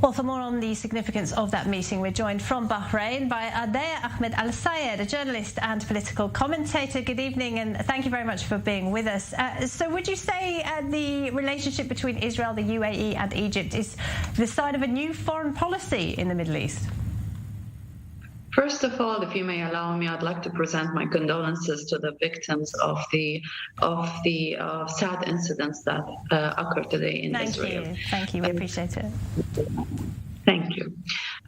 Well, for more on the significance of that meeting, we're joined from Bahrain by Ahdeya al-Sisi, a journalist and political commentator. Good evening, and thank you very much for being with us. So would you say the relationship between Israel, the UAE and Egypt is the sign of a new foreign policy in the Middle East? First of all, if you may allow me, I'd like to present my condolences to the victims of the sad incidents that occurred today in Israel. Thank you. We appreciate it. Thank you.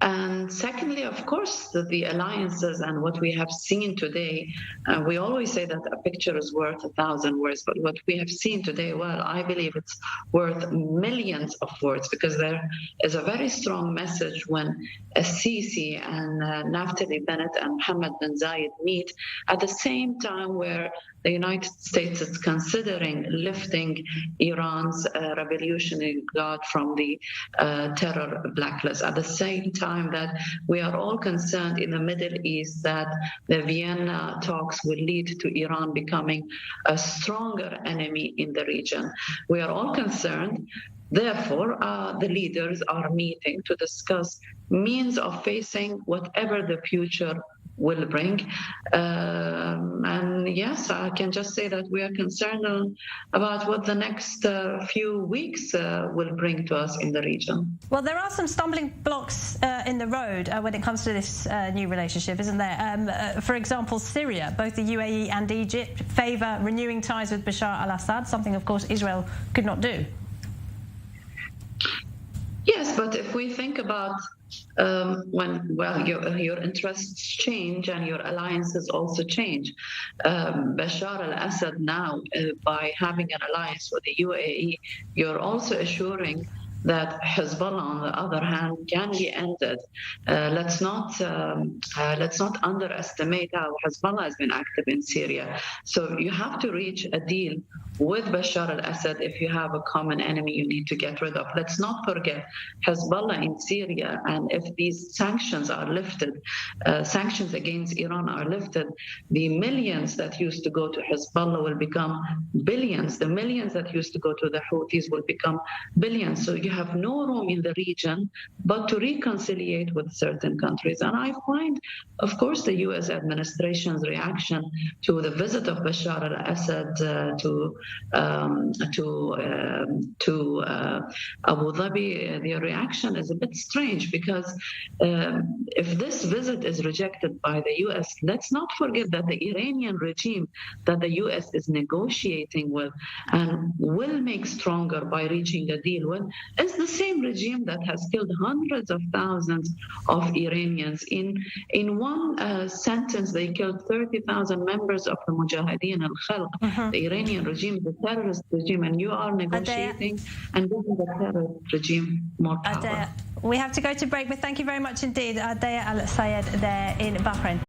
And secondly, of course, the alliances and what we have seen today, we always say that a picture is worth 1,000 words, but what we have seen today, well, I believe it's worth millions of words, because there is a very strong message when al-Sisi and Naftali, Bennett and Mohammed bin Zayed meet at the same time where the United States is considering lifting Iran's Revolutionary Guard from the terror blacklist. At the same time that we are all concerned in the Middle East that the Vienna talks will lead to Iran becoming a stronger enemy in the region. We are all concerned. Therefore, the leaders are meeting to discuss means of facing whatever the future will bring. And yes, I can just say that we are concerned about what the next few weeks will bring to us in the region. Well, there are some stumbling blocks in the road when it comes to this new relationship, isn't there? For example, Syria, both the UAE and Egypt favour renewing ties with Bashar al-Assad, something, of course, Israel could not do. Yes, but if we think about your interests change and your alliances also change. Bashar al-Assad now, by having an alliance with the UAE, you're also assuring that Hezbollah, on the other hand, can be ended. Let's not underestimate how Hezbollah has been active in Syria. So you have to reach a deal with Bashar al-Assad if you have a common enemy you need to get rid of. Let's not forget Hezbollah in Syria, and if these sanctions are lifted, sanctions against Iran are lifted, the millions that used to go to Hezbollah will become billions. The millions that used to go to the Houthis will become billions. So you have no room in the region but to reconciliate with certain countries. And I find, of course, the U.S. administration's reaction to the visit of Bashar al-Assad to Abu Dhabi, the reaction is a bit strange, because if this visit is rejected by the U.S., let's not forget that the Iranian regime that the U.S. is negotiating with and will make stronger by reaching a deal with is the same regime that has killed hundreds of thousands of Iranians. In one sentence, they killed 30,000 members of the Mujahideen al-Khalq. The Iranian regime is a terrorist regime, and you are negotiating and giving the terrorist regime more power. We have to go to break, but thank you very much indeed, Ahdeya al-Sisi there in Bahrain.